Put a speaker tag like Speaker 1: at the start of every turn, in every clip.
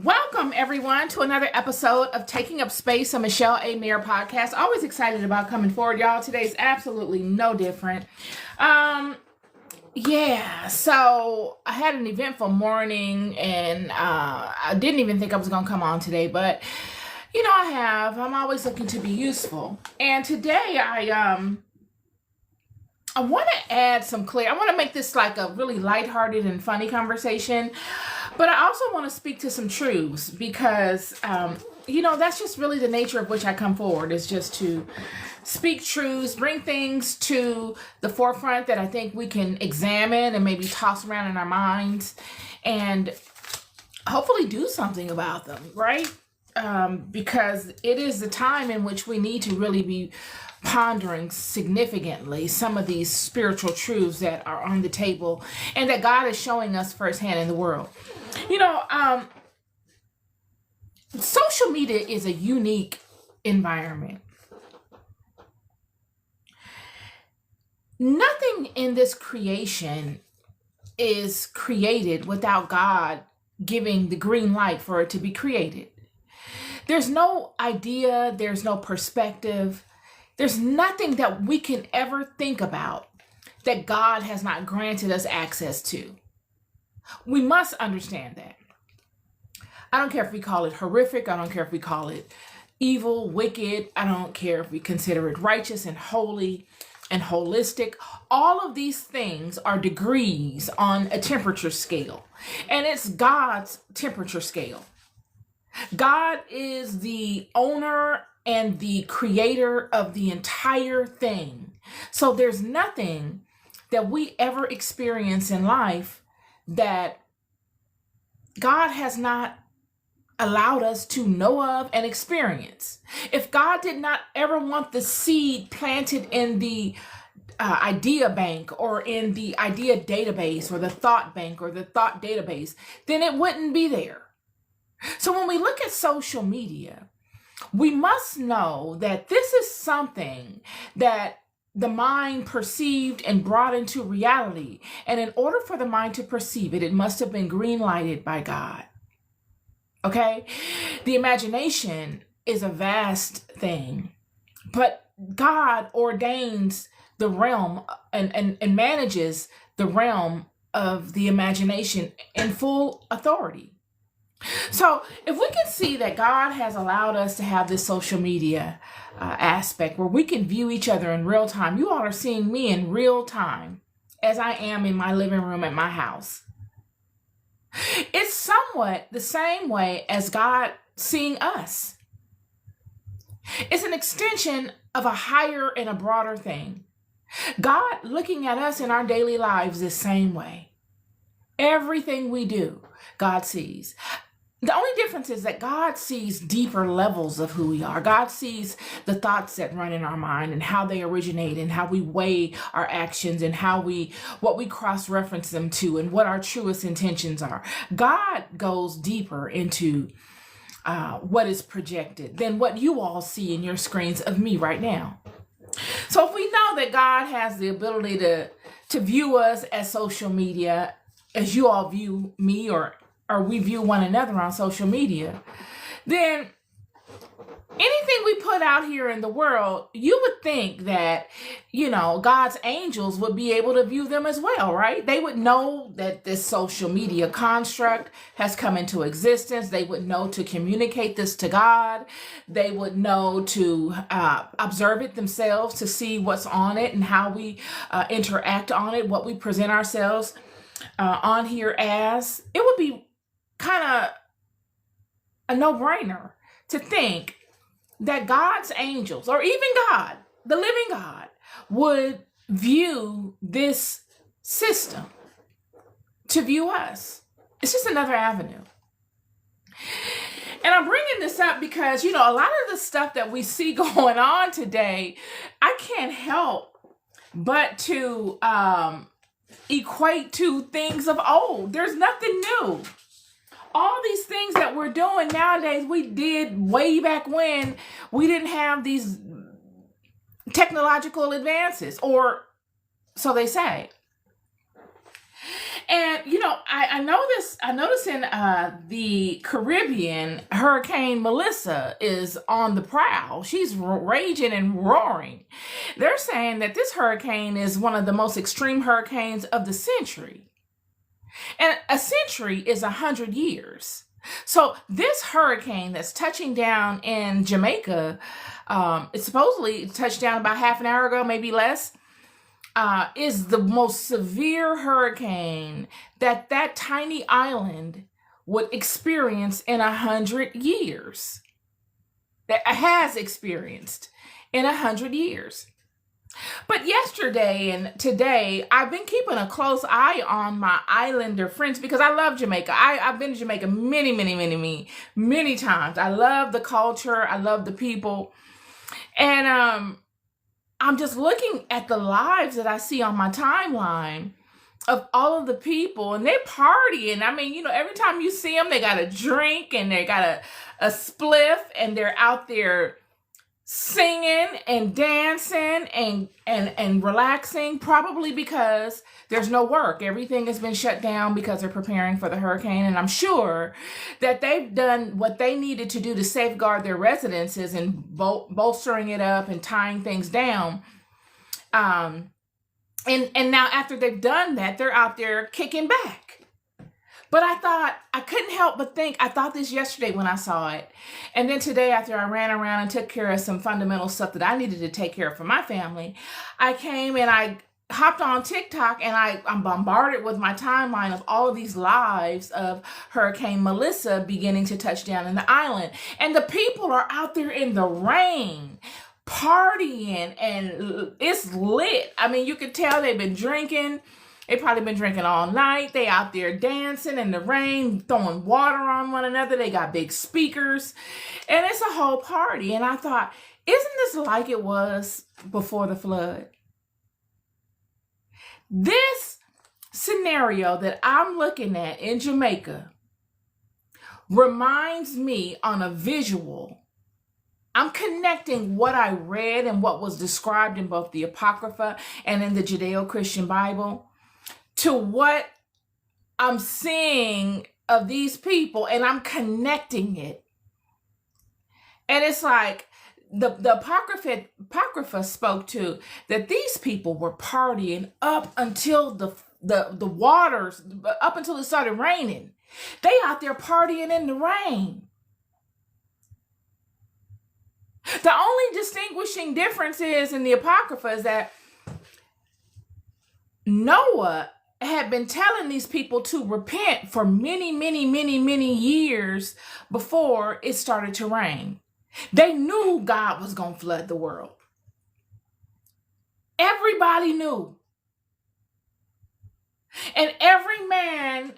Speaker 1: Welcome, everyone, to another episode of Taking Up Space, a Michelle A. Mayer podcast. Always excited about coming forward, y'all. Today's absolutely no different. So I had an eventful morning, and I didn't even think I was going to come on today, but I'm always looking to be useful. And today I want to add some I want to make this like a really lighthearted and funny conversation, but I also want to speak to some truths because, that's just really the nature of which I come forward, is just to speak truths, bring things to the forefront that I think we can examine and maybe toss around in our minds and hopefully do something about them, right? Because it is the time in which we need to really be pondering significantly some of these spiritual truths that are on the table and that God is showing us firsthand in the world. Social media is a unique environment. Nothing in this creation is created without God giving the green light for it to be created. There's no idea, there's no perspective, there's nothing that we can ever think about that God has not granted us access to. We must understand that. I don't care if we call it horrific, I don't care if we call it evil, wicked, I don't care if we consider it righteous and holy and holistic. All of these things are degrees on a temperature scale, and it's God's temperature scale. God is the owner and the creator of the entire thing. So there's nothing that we ever experience in life that God has not allowed us to know of and experience. If God did not ever want the seed planted in the idea bank or in the idea database or the thought bank or the thought database, then it wouldn't be there. So when we look at social media, we must know that this is something that the mind perceived and brought into reality. And in order for the mind to perceive it, it must have been green lighted by God. Okay? The imagination is a vast thing, but God ordains the realm and manages the realm of the imagination in full authority. So if we can see that God has allowed us to have this social media aspect where we can view each other in real time, you all are seeing me in real time as I am in my living room at my house. It's somewhat the same way as God seeing us. It's an extension of a higher and a broader thing. God looking at us in our daily lives the same way. Everything we do, God sees. The only difference is that God sees deeper levels of who we are. God sees the thoughts that run in our mind and how they originate and how we weigh our actions and what we cross-reference them to and what our truest intentions are. God goes deeper into what is projected than what you all see in your screens of me right now. So if we know that God has the ability to view us as social media, as you all view me or we view one another on social media, then anything we put out here in the world, you would think that, God's angels would be able to view them as well, right? They would know that this social media construct has come into existence. They would know to communicate this to God. They would know to observe it themselves, to see what's on it and how we interact on it, what we present ourselves on here as. It would be kind of a no-brainer to think that God's angels, or even God, the living God, would view this system to view us. It's just another avenue. And I'm bringing this up because, a lot of the stuff that we see going on today, I can't help but to equate to things of old. There's nothing new. All these things that we're doing nowadays, we did way back when we didn't have these technological advances, or so they say. And I notice in the Caribbean, Hurricane Melissa is on the prowl. She's raging and roaring. They're saying that this hurricane is one of the most extreme hurricanes of the century. And a century is 100 years. So this hurricane that's touching down in Jamaica, it supposedly touched down about half an hour ago, maybe less, is the most severe hurricane that tiny island would experience in 100 years. That has experienced in 100 years. But yesterday and today, I've been keeping a close eye on my islander friends because I love Jamaica. I've been to Jamaica many times. I love the culture. I love the people. And I'm just looking at the lives that I see on my timeline of all of the people, and they're partying. I mean, every time you see them, they got a drink and they got a spliff, and they're out there singing and dancing and relaxing, probably because there's no work. Everything has been shut down because they're preparing for the hurricane. And I'm sure that they've done what they needed to do to safeguard their residences and bolstering it up and tying things down. And now after they've done that, they're out there kicking back. But I couldn't help but think, I thought this yesterday when I saw it. And then today, after I ran around and took care of some fundamental stuff that I needed to take care of for my family, I came and I hopped on TikTok, and I'm bombarded with my timeline of all of these lives of Hurricane Melissa beginning to touch down in the island. And the people are out there in the rain, partying, and it's lit. I mean, you could tell they've been drinking. They've probably been drinking all night. They out there dancing in the rain, throwing water on one another. They got big speakers, and it's a whole party. And I thought, isn't this like it was before the flood? This scenario that I'm looking at in Jamaica reminds me on a visual. I'm connecting what I read and what was described in both the Apocrypha and in the Judeo-Christian Bible to what I'm seeing of these people, and I'm connecting it. And it's like the Apocrypha spoke to that these people were partying up until the waters, up until it started raining. They out there partying in the rain. The only distinguishing difference is in the Apocrypha is that Noah had been telling these people to repent for many years before it started to rain. They knew God was going to flood the world. Everybody knew. And every man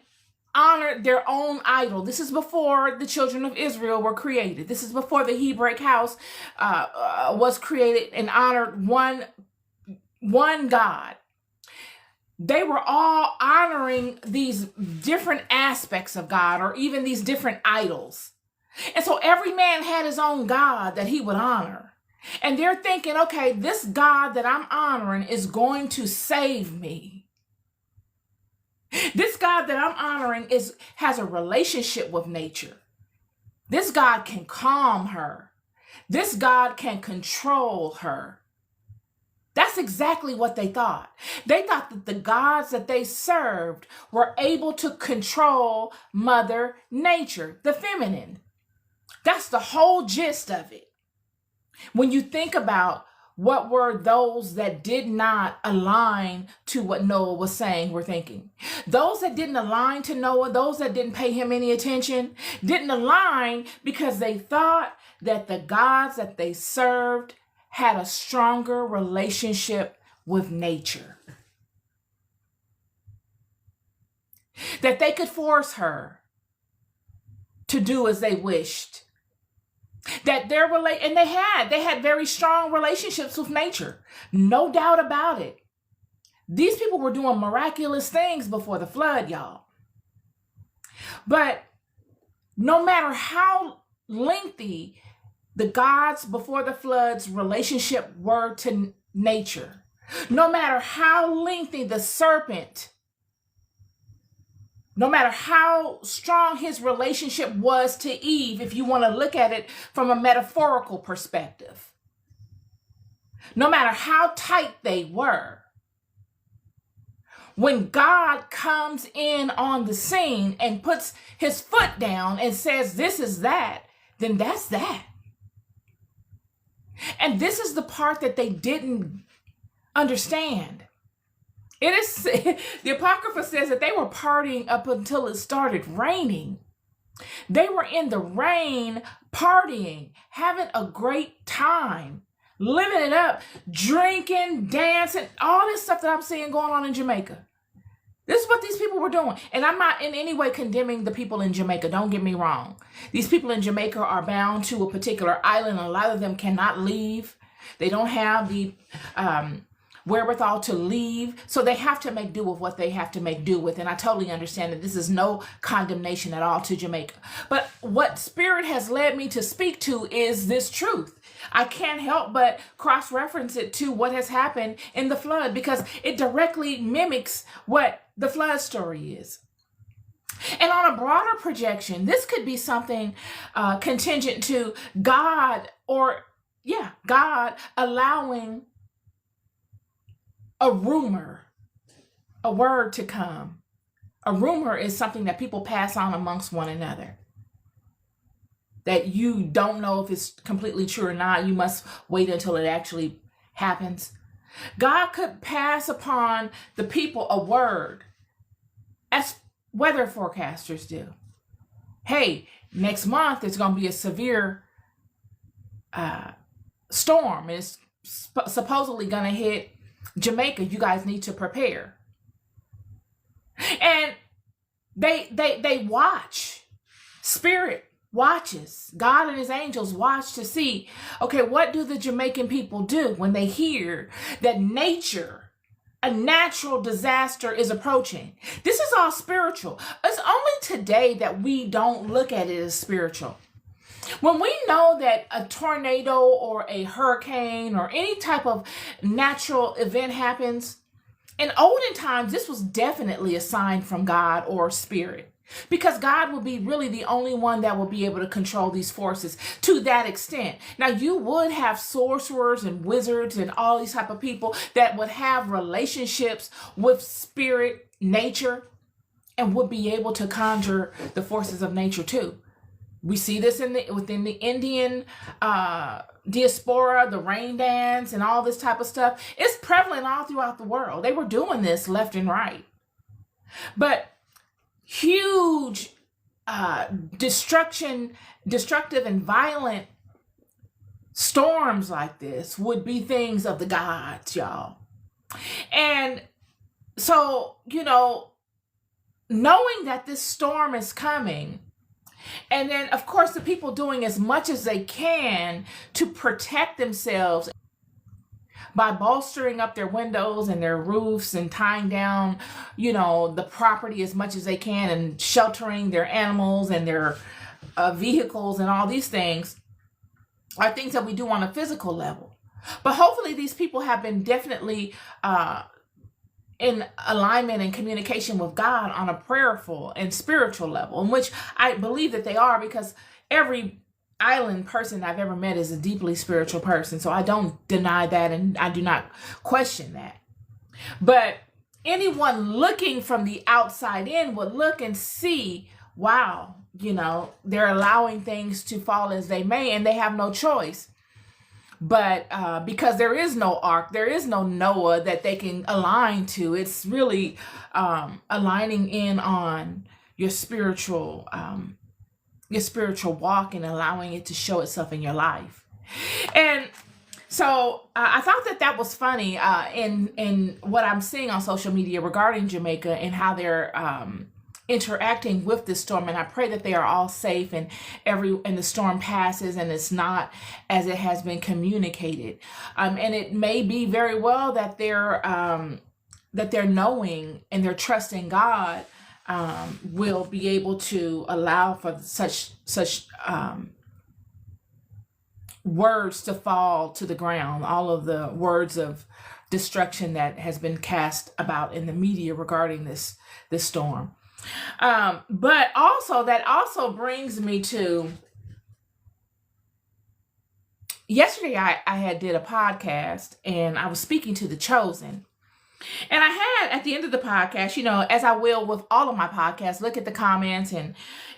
Speaker 1: honored their own idol. This is before the children of Israel were created. This is before the Hebraic house was created and honored one God. They were all honoring these different aspects of God, or even these different idols. And so every man had his own God that he would honor. And they're thinking, okay, this God that I'm honoring is going to save me. This God that I'm honoring has a relationship with nature. This God can calm her. This God can control her. That's exactly what they thought. They thought that the gods that they served were able to control Mother Nature, the feminine. That's the whole gist of it. When you think about what were those that did not align to what Noah was saying were thinking. Those that didn't align to Noah, those that didn't pay him any attention, didn't align because they thought that the gods that they served had a stronger relationship with nature. That they could force her to do as they wished. That and they had very strong relationships with nature. No doubt about it. These people were doing miraculous things before the flood, y'all. But no matter how lengthy the gods before the flood's relationship were to nature, no matter how lengthy the serpent No matter how strong his relationship was to Eve, if you want to look at it from a metaphorical perspective, no matter how tight they were, when God comes in on the scene and puts his foot down and says, this is that, then that's that. And this is the part that they didn't understand. It is, the Apocrypha says that they were partying up until it started raining. They were in the rain, partying, having a great time, living it up, drinking, dancing, all this stuff that I'm seeing going on in Jamaica. This is what these people were doing. And I'm not in any way condemning the people in Jamaica. Don't get me wrong. These people in Jamaica are bound to a particular island. A lot of them cannot leave. They don't have the wherewithal to leave. So they have to make do with what they have to make do with. And I totally understand that this is no condemnation at all to Jamaica. But what Spirit has led me to speak to is this truth. I can't help but cross-reference it to what has happened in the flood because it directly mimics what the flood story is. And on a broader projection, this could be something contingent to God God allowing a rumor, a word to come. A rumor is something that people pass on amongst one another, that you don't know if it's completely true or not. You must wait until it actually happens. God could pass upon the people a word, as weather forecasters do. Hey, next month it's going to be a severe storm. It's supposedly going to hit Jamaica. You guys need to prepare. And they watch. Spirit watches. God and his angels watch to see, okay, what do the Jamaican people do when they hear that nature, a natural disaster is approaching? This is all spiritual. It's only today that we don't look at it as spiritual. When we know that a tornado or a hurricane or any type of natural event happens, in olden times, this was definitely a sign from God or Spirit. Because God will be really the only one that will be able to control these forces to that extent. Now, you would have sorcerers and wizards and all these type of people that would have relationships with spirit, nature, and would be able to conjure the forces of nature too. We see this within the Indian diaspora, the rain dance, and all this type of stuff. It's prevalent all throughout the world. They were doing this left and right. But huge destructive and violent storms like this would be things of the gods, y'all. And so, knowing that this storm is coming, and then, of course, the people doing as much as they can to protect themselves by bolstering up their windows and their roofs and tying down, the property as much as they can and sheltering their animals and their vehicles and all these things are things that we do on a physical level. But hopefully these people have been definitely in alignment and communication with God on a prayerful and spiritual level, in which I believe that they are, because every island person I've ever met is a deeply spiritual person. So I don't deny that, and I do not question that. But anyone looking from the outside in would look and see, wow, they're allowing things to fall as they may, and they have no choice. But because there is no ark, there is no Noah that they can align to. It's really aligning in on your spiritual walk and allowing it to show itself in your life. And so I thought that was funny in what I'm seeing on social media regarding Jamaica and how they're interacting with this storm. And I pray that they are all safe and the storm passes and it's not as it has been communicated. And it may be very well that they're knowing and they're trusting God will be able to allow for such words to fall to the ground, all of the words of destruction that has been cast about in the media regarding this storm. But also, that also brings me to yesterday. I had did a podcast and I was speaking to the chosen. And I had at the end of the podcast, as I will with all of my podcasts, look at the comments, and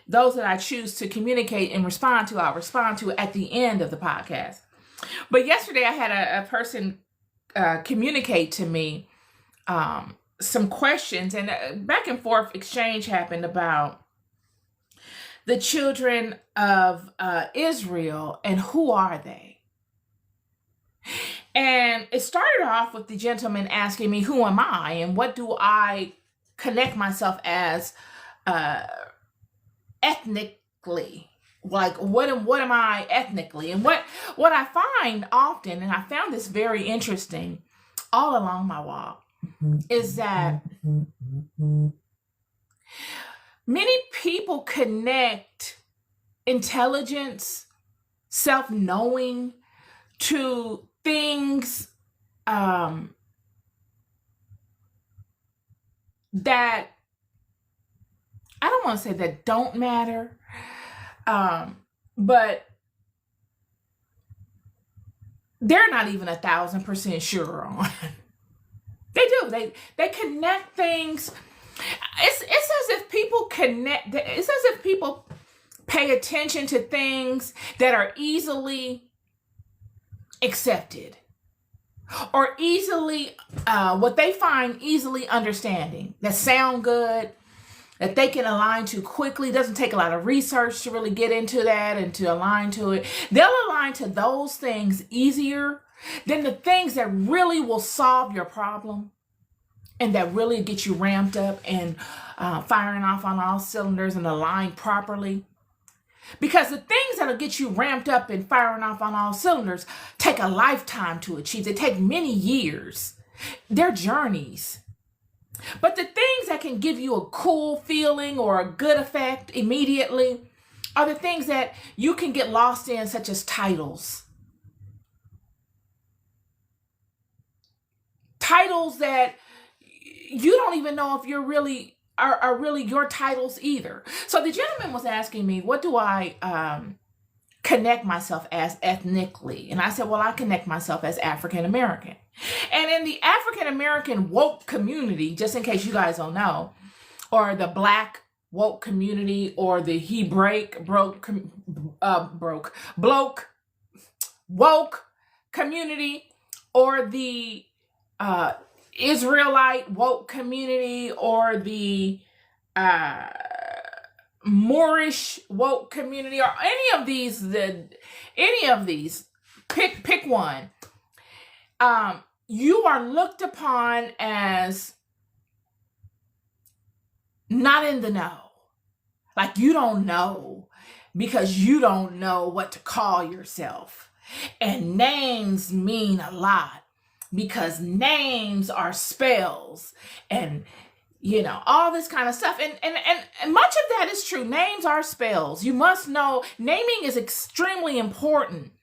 Speaker 1: those that I choose to communicate and respond to, I'll respond to at the end of the podcast. But yesterday I had a person communicate to me some questions, and a back and forth exchange happened about the children of Israel and who are they? And it started off with the gentleman asking me, who am I and what do I connect myself as ethnically? Like, what am I ethnically? And what I find often, and I found this very interesting all along my walk, is that many people connect intelligence, self-knowing to things that I don't want to say that don't matter, but they're not even 1,000% sure on. They do. They connect things. It's as if people connect. It's as if people pay attention to things that are easily accepted or easily what they find easily understanding, that sound good, that they can align to quickly. It doesn't take a lot of research to really get into that and to align to it. They'll align to those things easier than the things that really will solve your problem and that really get you ramped up and firing off on all cylinders and aligned properly. Because the things that'll get you ramped up and firing off on all cylinders take a lifetime to achieve. They take many years. They're journeys. But the things that can give you a cool feeling or a good effect immediately are the things that you can get lost in, such as titles. Titles that you don't even know if you're really are really your titles either. So the gentleman was asking me, what do I connect myself as ethnically? And I said, well, I connect myself as African American. And in the African American woke community, just in case you guys don't know, or the Black woke community, or the Hebraic woke community, or the Israelite woke community, or the Moorish woke community, or any of these, pick one. You are looked upon as not in the know. Like, you don't know because you don't know what to call yourself. And names mean a lot, because names are spells and, all this kind of stuff. And much of that is true. Names are spells. You must know naming is extremely important.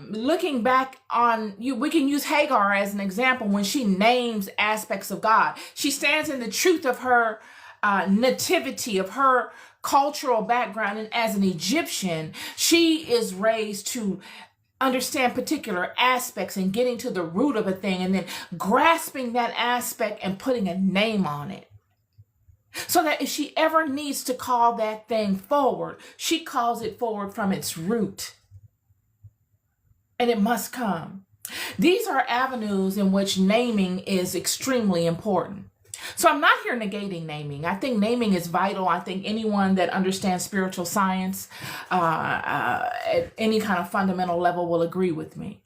Speaker 1: Looking back on we can use Hagar as an example when she names aspects of God. She stands in the truth of her nativity, of her cultural background. And as an Egyptian, she is raised to understand particular aspects and getting to the root of a thing and then grasping that aspect and putting a name on it. So that if she ever needs to call that thing forward, she calls it forward from its root. And it must come. These are avenues in which naming is extremely important. So I'm not here negating naming. I think naming is vital. I think anyone that understands spiritual science at any kind of fundamental level will agree with me.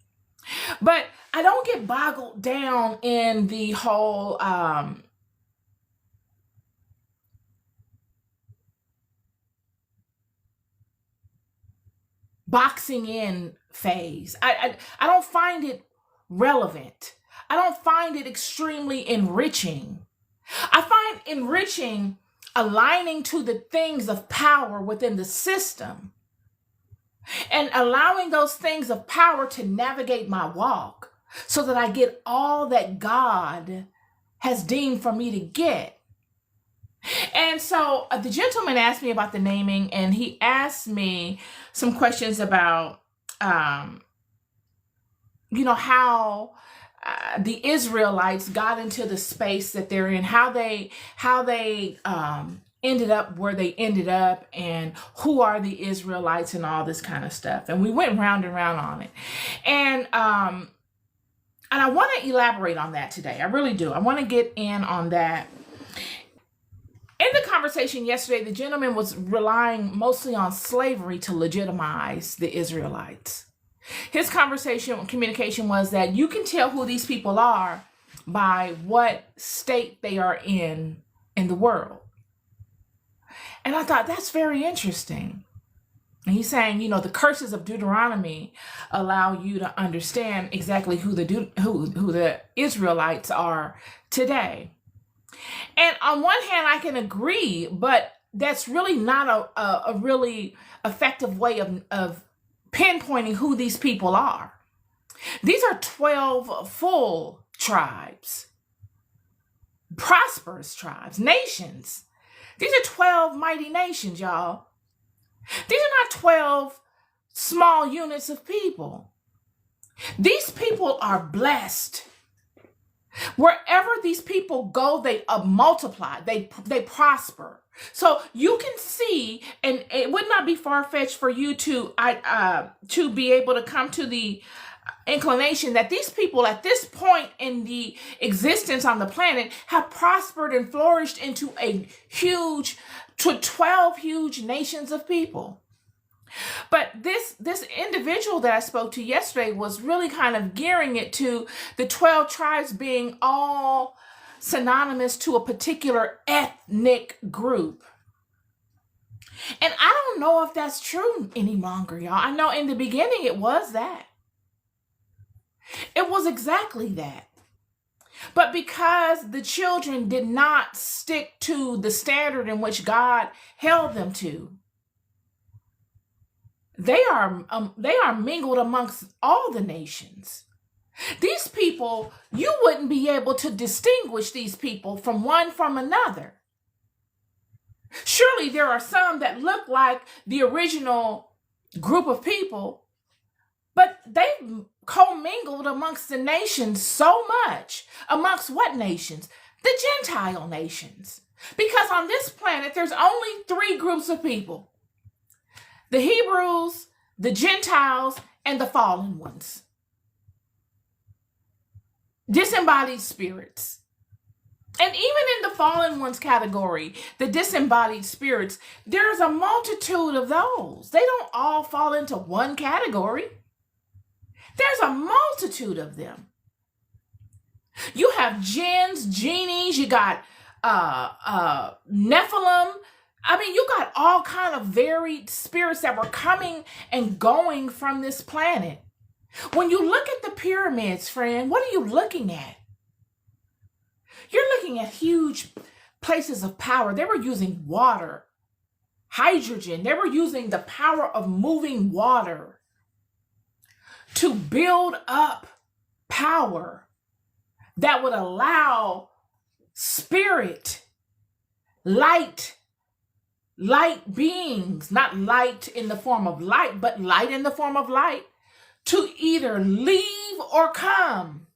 Speaker 1: But I don't get boggled down in the whole boxing in phase. I don't find it relevant. I don't find it extremely enriching. I find enriching aligning to the things of power within the system and allowing those things of power to navigate my walk so that I get all that God has deemed for me to get. And so the gentleman asked me about the naming, and he asked me some questions about, how the Israelites got into the space that they're in, how they ended up where they ended up, and who are the Israelites, and all this kind of stuff. And we went round and round on it, and I want to elaborate on that today. I really do. I want to get in on that. In the conversation yesterday, the gentleman was relying mostly on slavery to legitimize the Israelites. His communication was that you can tell who these people are by what state they are in the world. And I thought that's very interesting. And he's saying, the curses of Deuteronomy allow you to understand exactly who the Israelites are today. And on one hand, I can agree, but that's really not a really effective way of pinpointing who these people are. These are 12 full tribes, prosperous tribes, nations. These are 12 mighty nations, y'all. These are not 12 small units of people. These people are blessed. Wherever these people go, they multiply, they prosper. So you can see, and it would not be far-fetched for you to be able to come to the inclination that these people at this point in the existence on the planet have prospered and flourished into 12 huge nations of people. But this individual that I spoke to yesterday was really kind of gearing it to the 12 tribes being all synonymous to a particular ethnic group. And I don't know if that's true any longer, y'all. I know in the beginning it was that. It was exactly that. But because the children did not stick to the standard in which God held them to, they are mingled amongst all the nations. These people, you wouldn't be able to distinguish these people from one from another. Surely there are some that look like the original group of people, but they've commingled amongst the nations so much. Amongst what nations? The Gentile nations. Because on this planet, there's only 3 groups of people: the Hebrews, the Gentiles, and the fallen ones. Disembodied spirits. And even in the fallen ones category, the disembodied spirits, there's a multitude of those. They don't all fall into one category. There's a multitude of them. You have jinns, genies, you got Nephilim. I mean, you got all kind of varied spirits that were coming and going from this planet. When you look at the pyramids, friend, what are you looking at? You're looking at huge places of power. They were using water, hydrogen. They were using the power of moving water to build up power that would allow spirit, light beings, not light in the form of light, but light in the form of light, to either leave or come.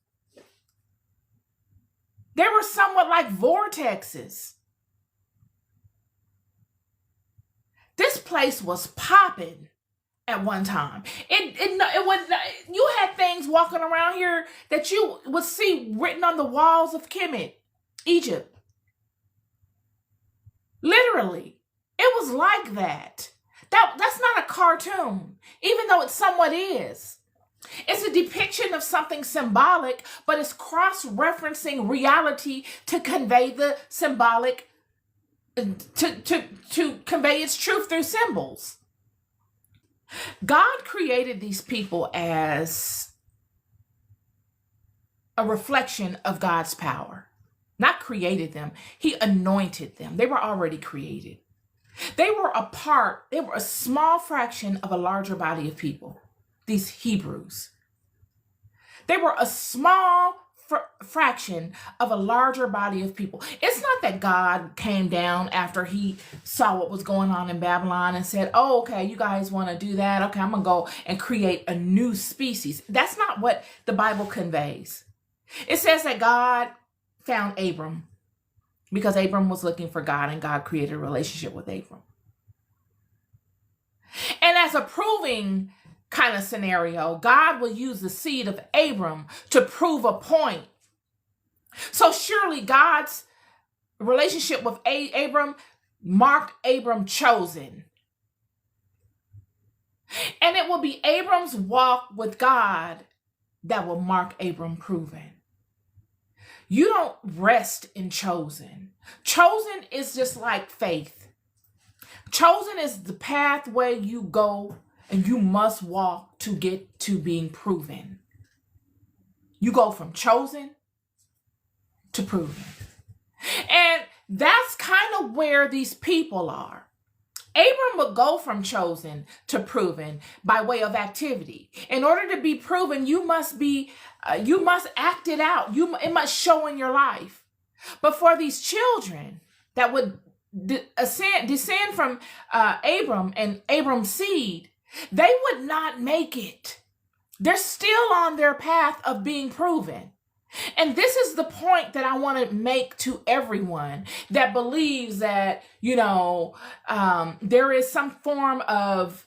Speaker 1: They were somewhat like vortexes. This place was popping at one time. It was, you had things walking around here that you would see written on the walls of Kemet, Egypt. Literally, it was like that. That's not a cartoon, even though it somewhat is. It's a depiction of something symbolic, but it's cross-referencing reality to convey the symbolic, to convey its truth through symbols. God created these people as a reflection of God's power. Not created them, He anointed them. They were already created. They were a small fraction of a larger body of people. These Hebrews. They were a small fraction of a larger body of people. It's not that God came down after he saw what was going on in Babylon and said, oh, okay, you guys want to do that? Okay, I'm going to go and create a new species. That's not what the Bible conveys. It says that God found Abram because Abram was looking for God, and God created a relationship with Abram. And as a proving kind of scenario, God will use the seed of Abram to prove a point. So surely God's relationship with Abram marked Abram chosen. And it will be Abram's walk with God that will mark Abram proven. You don't rest in chosen. Chosen is just like faith. Chosen is the pathway you go and you must walk to get to being proven. You go from chosen to proven. And that's kind of where these people are. Abram would go from chosen to proven by way of activity. In order to be proven, you must act it out. It must show in your life. But for these children that would descend from Abram and Abram's seed, they would not make it. They're still on their path of being proven. And this is the point that I want to make to everyone that believes that, there is some form of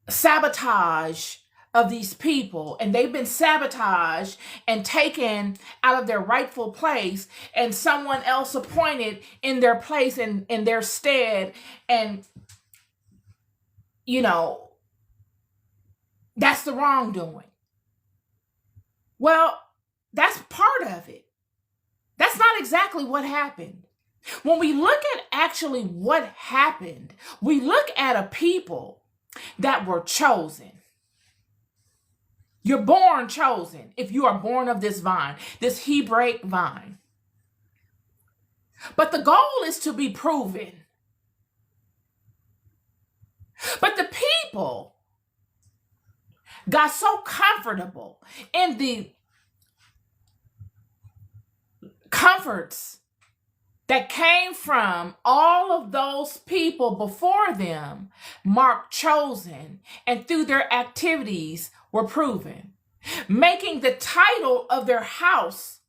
Speaker 1: sabotage of these people, and they've been sabotaged and taken out of their rightful place, and someone else appointed in their place and in their stead. And, that's the wrongdoing. Well, that's part of it. That's not exactly what happened. When we look at actually what happened, we look at a people that were chosen. You're born chosen if you are born of this vine, this Hebraic vine. But the goal is to be proven. But the people got so comfortable in the comforts that came from all of those people before them, marked chosen, and through their activities were proven, making the title of their house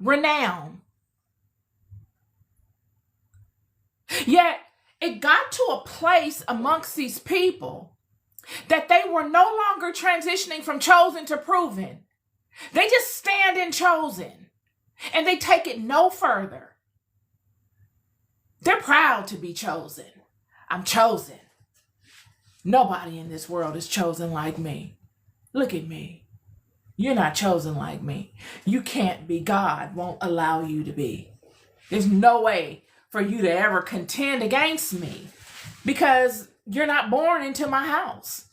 Speaker 1: renowned. Yet it got to a place amongst these people that they were no longer transitioning from chosen to proven. They just stand in chosen, and they take it no further. They're proud to be chosen. I'm chosen. Nobody in this world is chosen like me. Look at me. You're not chosen like me. You can't be. God won't allow you to be. There's no way for you to ever contend against me because you're not born into my house.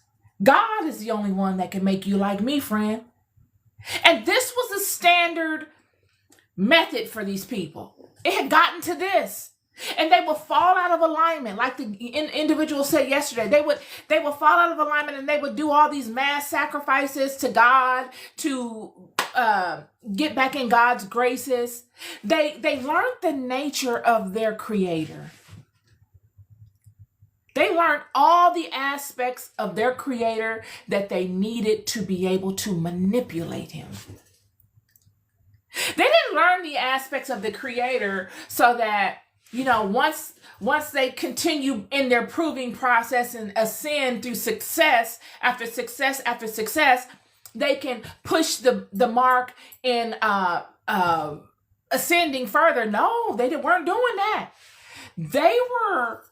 Speaker 1: God is the only one that can make you like me, friend. And this was the standard method for these people. It had gotten to this. And they would fall out of alignment. Like the individual said yesterday, they would fall out of alignment, and they would do all these mass sacrifices to God to get back in God's graces. They learned the nature of their creator. They learned all the aspects of their creator that they needed to be able to manipulate him. They didn't learn the aspects of the creator so that, once they continue in their proving process and ascend through success after success after success, they can push the mark in ascending further. No, they weren't doing that. They were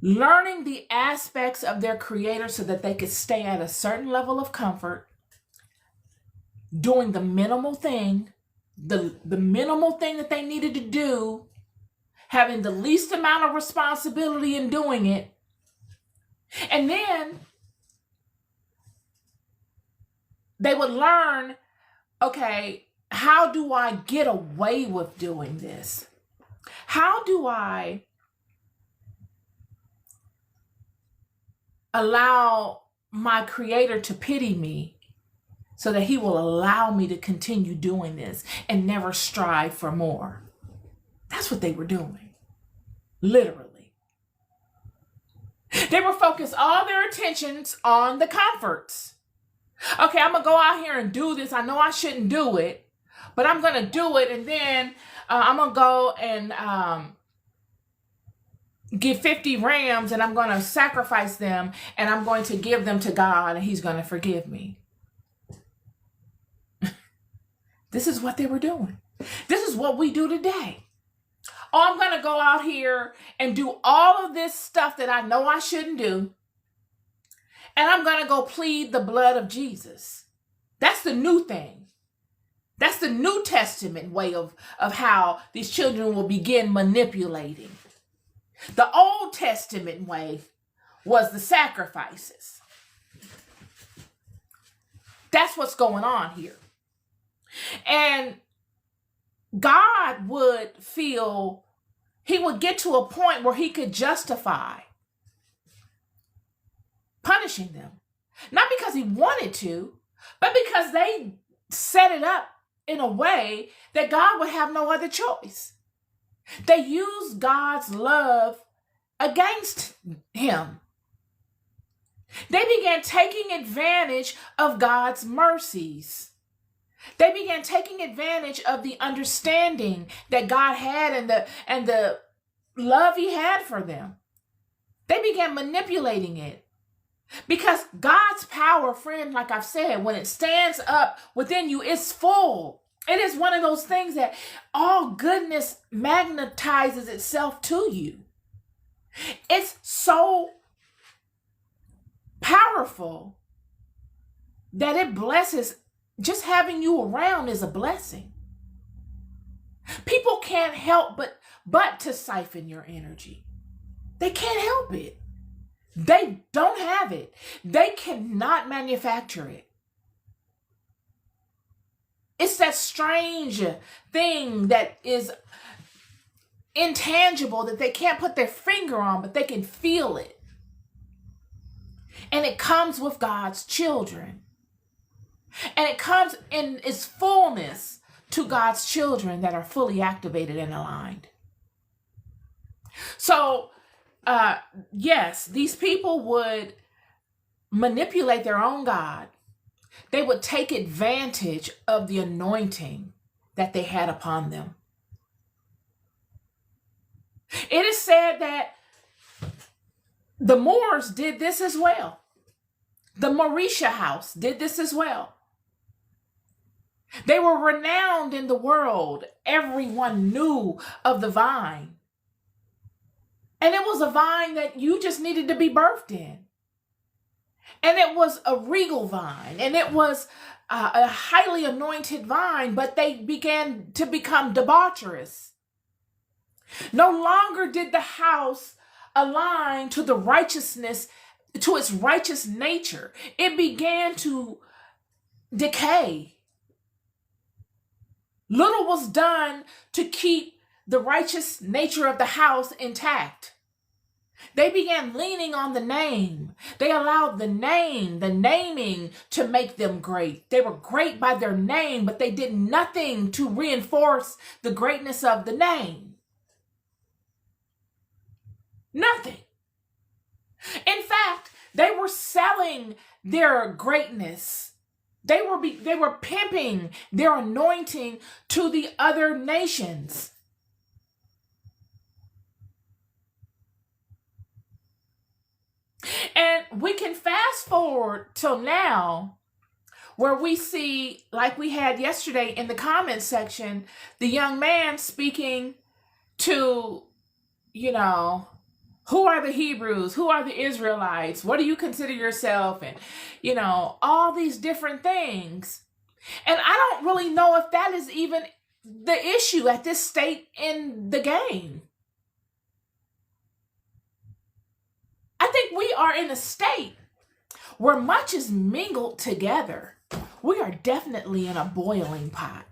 Speaker 1: learning the aspects of their creator so that they could stay at a certain level of comfort, doing the minimal thing, the minimal thing that they needed to do, having the least amount of responsibility in doing it. And then they would learn, okay, how do I get away with doing this? How do I allow my creator to pity me so that he will allow me to continue doing this and never strive for more. That's what they were doing. Literally. They were focused all their attentions on the comforts. Okay, I'm going to go out here and do this. I know I shouldn't do it, but I'm going to do it. And then I'm going to go and get 50 rams and I'm going to sacrifice them and I'm going to give them to God and he's going to forgive me. This is what they were doing. This is what we do today. Oh, I'm going to go out here and do all of this stuff that I know I shouldn't do. And I'm going to go plead the blood of Jesus. That's the new thing. That's the New Testament way of how these children will begin manipulating. The Old Testament way was the sacrifices. That's what's going on here. And God would feel, he would get to a point where he could justify punishing them. Not because he wanted to, but because they set it up in a way that God would have no other choice. They used God's love against him. They began taking advantage of God's mercies. They began taking advantage of the understanding that God had and the love he had for them. They began manipulating it. Because God's power, friend, like I've said, when it stands up within you, it's full. It is one of those things that all goodness magnetizes itself to you. It's so powerful that it blesses. Just having you around is a blessing. People can't help but to siphon your energy. They can't help it. They don't have it. They cannot manufacture it. It's that strange thing that is intangible that they can't put their finger on, but they can feel it. And it comes with God's children. And it comes in its fullness to God's children that are fully activated and aligned. So, yes, these people would manipulate their own God. They would take advantage of the anointing that they had upon them. It is said that the Moors did this as well. The Mauritius house did this as well. They were renowned in the world. Everyone knew of the vine. And it was a vine that you just needed to be birthed in. And it was a regal vine. And it was a highly anointed vine. But they began to become debaucherous. No longer did the house align to the righteousness, to its righteous nature. It began to decay. Little was done to keep the righteous nature of the house intact. They began leaning on the name. They allowed the naming to make them great. They were great by their name, but they did nothing to reinforce the greatness of the name. Nothing. In fact, they were selling their greatness. They were pimping their anointing to the other nations. And we can fast forward till now, where we see, like we had yesterday in the comment section, the young man speaking to, who are the Hebrews? Who are the Israelites? What do you consider yourself? And, all these different things. And I don't really know if that is even the issue at this state in the game. I think we are in a state where much is mingled together. We are definitely in a boiling pot.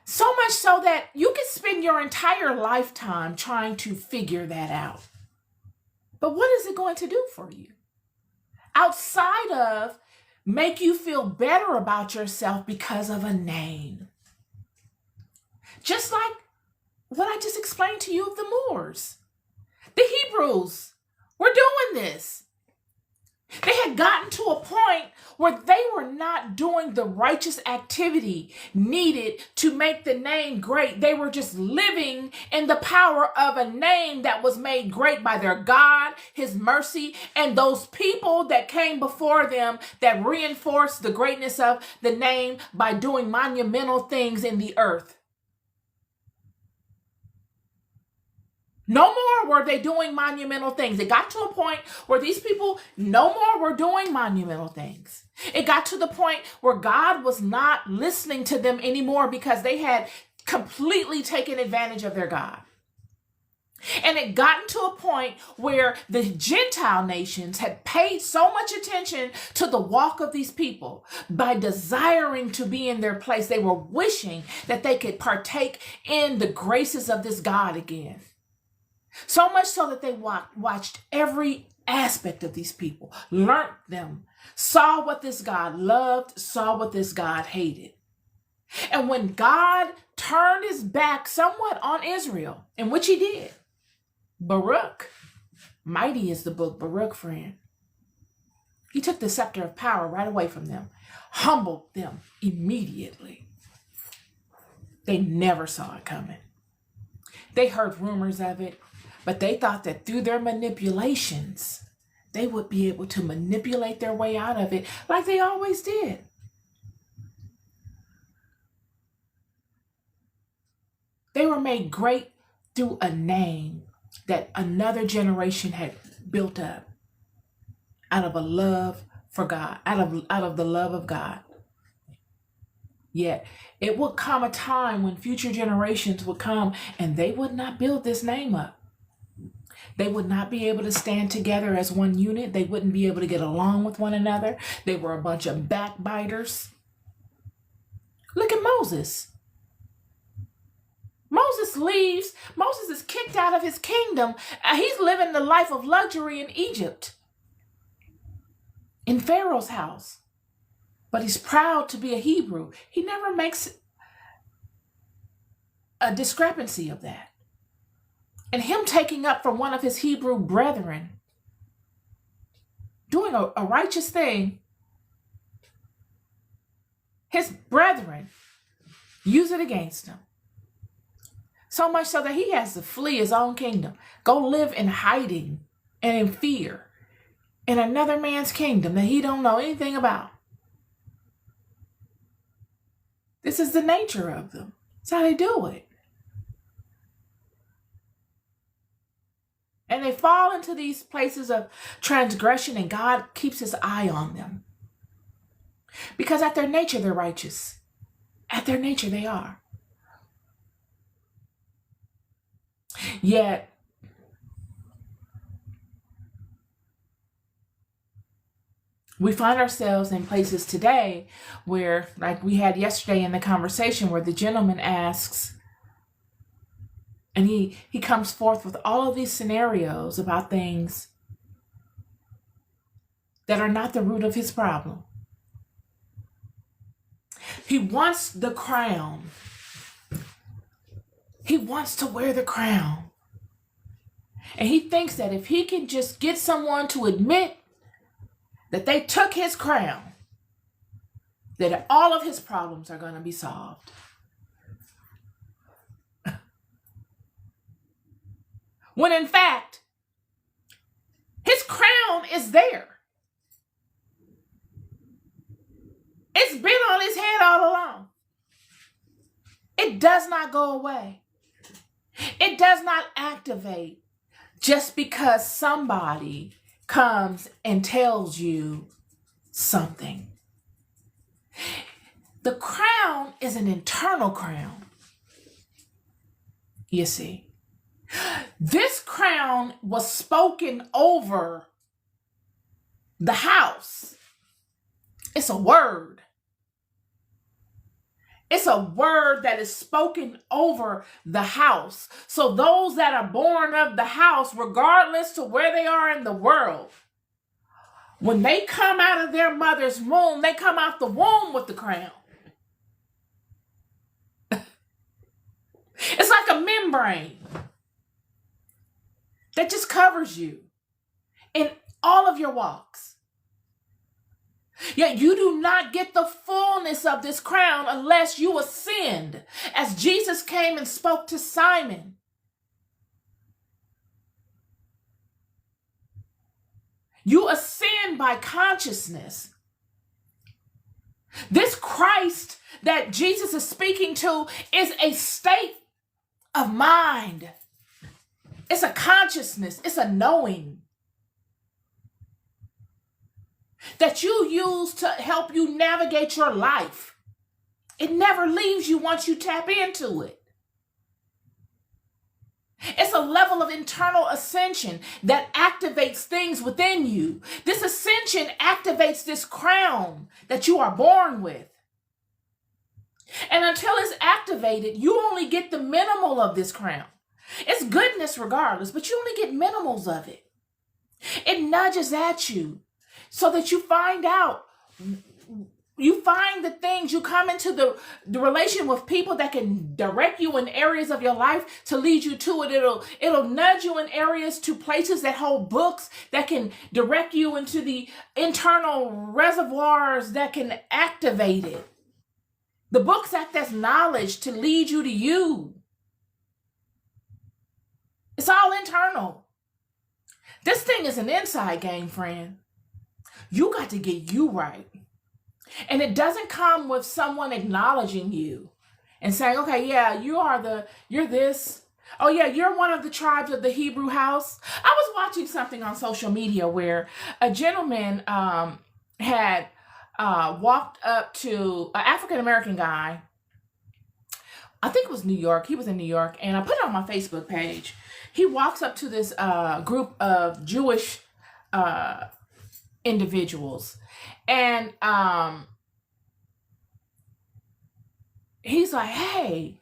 Speaker 1: So much so that you can spend your entire lifetime trying to figure that out. But what is it going to do for you? outside of make you feel better about yourself because of a name. Just like what I just explained to you of the Moors. The Hebrews were doing this. They had gotten to a point where they were not doing the righteous activity needed to make the name great. They were just living in the power of a name that was made great by their God, his mercy, and those people that came before them that reinforced the greatness of the name by doing monumental things in the earth. No more were they doing monumental things. It got to a point where these people no more were doing monumental things. It got to the point where God was not listening to them anymore because they had completely taken advantage of their God. And it gotten to a point where the Gentile nations had paid so much attention to the walk of these people by desiring to be in their place. They were wishing that they could partake in the graces of this God again. So much so that they watched every aspect of these people, learned them, saw what this God loved, saw what this God hated. And when God turned his back somewhat on Israel, in which he did, Baruch, mighty is the book, Baruch, friend. He took the scepter of power right away from them, humbled them immediately. They never saw it coming. They heard rumors of it. But they thought that through their manipulations, they would be able to manipulate their way out of it like they always did. They were made great through a name that another generation had built up out of a love for God, out of the love of God. Yet it would come a time when future generations would come and they would not build this name up. They would not be able to stand together as one unit. They wouldn't be able to get along with one another. They were a bunch of backbiters. Look at Moses. Moses leaves. Moses is kicked out of his kingdom. He's living the life of luxury in Egypt, in Pharaoh's house. But he's proud to be a Hebrew. He never makes a discrepancy of that. And him taking up from one of his Hebrew brethren, doing a righteous thing, his brethren use it against him. So much so that he has to flee his own kingdom, go live in hiding and in fear in another man's kingdom that he don't know anything about. This is the nature of them. It's how they do it. And they fall into these places of transgression, and God keeps his eye on them. Because at their nature, they're righteous. At their nature, they are. Yet, we find ourselves in places today where, like we had yesterday in the conversation, where the gentleman asks, and he comes forth with all of these scenarios about things that are not the root of his problem. He wants the crown. He wants to wear the crown. And he thinks that if he can just get someone to admit that they took his crown, that all of his problems are going to be solved. When in fact, his crown is there. It's been on his head all along. It does not go away. It does not activate just because somebody comes and tells you something. The crown is an internal crown. You see, this crown was spoken over the house. It's a word. It's a word that is spoken over the house. So those that are born of the house, regardless to where they are in the world, When they come out of their mother's womb, they come out the womb with the crown. It's like a membrane that just covers you in all of your walks. Yet you do not get the fullness of this crown unless you ascend, as Jesus came and spoke to Simon. You ascend by consciousness. This Christ that Jesus is speaking to is a state of mind. It's a consciousness. It's a knowing that you use to help you navigate your life. It never leaves you once you tap into it. It's a level of internal ascension that activates things within you. This ascension activates this crown that you are born with. And until it's activated, you only get the minimal of this crown. It's goodness regardless, but you only get minimals of it. It nudges at you so that you find out. You find the things, you come into the relation with people that can direct you in areas of your life to lead you to it. It'll nudge you in areas to places that hold books that can direct you into the internal reservoirs that can activate it. The books act as knowledge to lead you to you. It's all internal. This thing is an inside game, friend. You got to get you right. And it doesn't come with someone acknowledging you and saying, okay, yeah, you're this. Oh yeah, you're one of the tribes of the Hebrew house. I was watching something on social media where a gentleman had walked up to an African-American guy. I think it was New York. He was in New York, and I put it on my Facebook page. He walks up to this group of Jewish individuals, and he's like, hey,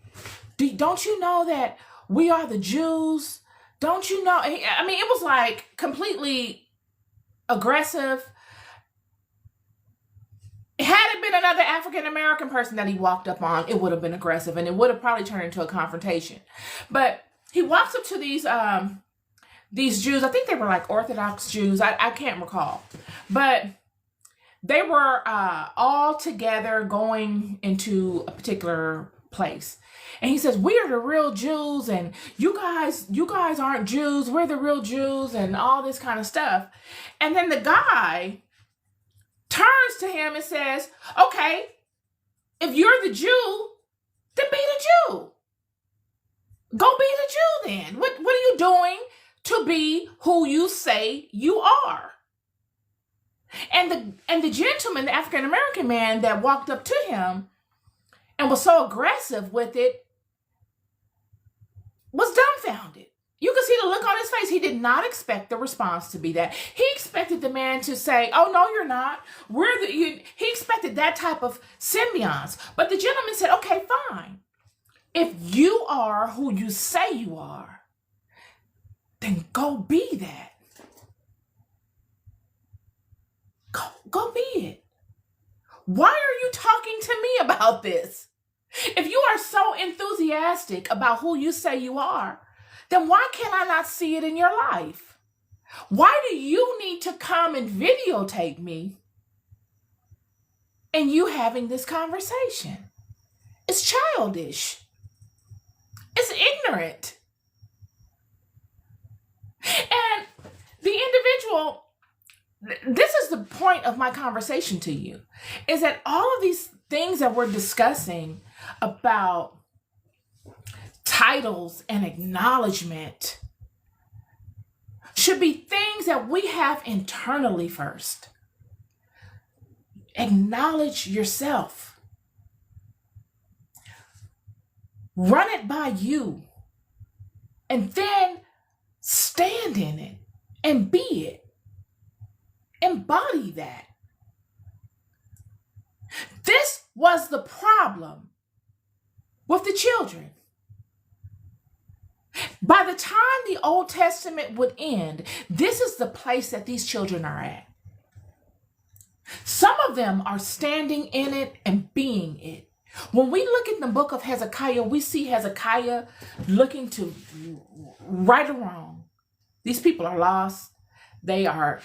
Speaker 1: don't you know that we are the Jews? Don't you know? I mean, it was like completely aggressive. Had it been another African-American person that he walked up on, it would have been aggressive and it would have probably turned into a confrontation. But he walks up to these Jews. I think they were like Orthodox Jews. I can't recall. But they were all together going into a particular place. And he says, we are the real Jews, and you guys aren't Jews. We're the real Jews, and all this kind of stuff. And then the guy turns to him and says, okay, if you're the Jew, then be the Jew. Go be the Jew then. What are you doing to be who you say you are? And the gentleman, the African-American man that walked up to him and was so aggressive with it was dumbfounded. You could see the look on his face. He did not expect the response to be that. He expected the man to say, oh, no, you're not. He expected that type of symbiance. But the gentleman said, okay, fine. If you are who you say you are, then go be that. Go be it. Why are you talking to me about this? If you are so enthusiastic about who you say you are, then why can I not see it in your life? Why do you need to come and videotape me and you having this conversation? It's childish. It's ignorant. And the individual, this is the point of my conversation to you, is that all of these things that we're discussing about titles and acknowledgement should be things that we have internally first. Acknowledge yourself. Run it by you. And then stand in it and be it. Embody that. This was the problem with the children. By the time the Old Testament would end, this is the place that these children are at. Some of them are standing in it and being it. When we look at the book of Hezekiah, we see Hezekiah looking to right or wrong. These people are lost. They're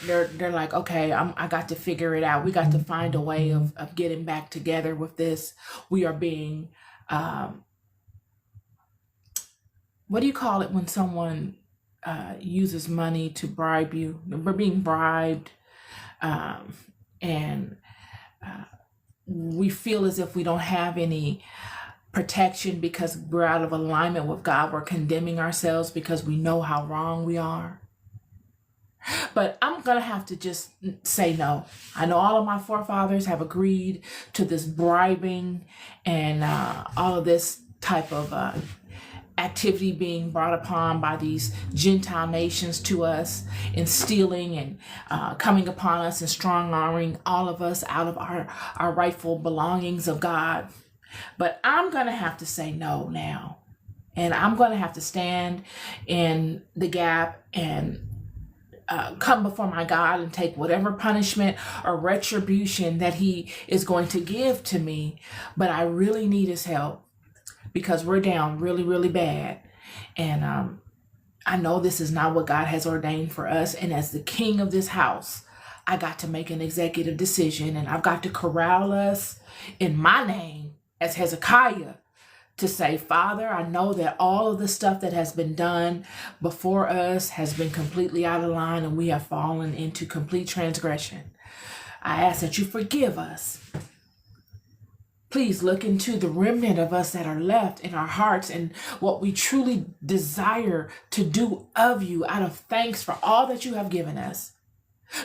Speaker 1: like, okay, I got to figure it out. We got to find a way of getting back together with this. We are being, what do you call it when someone uses money to bribe you? We're being bribed, and we feel as if we don't have any protection because we're out of alignment with God. We're condemning ourselves because we know how wrong we are. But I'm going to have to just say no. I know all of my forefathers have agreed to this bribing and all of this type of activity being brought upon by these Gentile nations to us, and stealing and coming upon us and strong-arming all of us out of our rightful belongings of God. But I'm going to have to say no now. And I'm going to have to stand in the gap and come before my God and take whatever punishment or retribution that he is going to give to me. But I really need his help because we're down really, really bad. And I know this is not what God has ordained for us. And as the king of this house, I got to make an executive decision, and I've got to corral us in my name as Hezekiah to say, Father, I know that all of the stuff that has been done before us has been completely out of line, and we have fallen into complete transgression. I ask that you forgive us. Please look into the remnant of us that are left in our hearts and what we truly desire to do of you out of thanks for all that you have given us.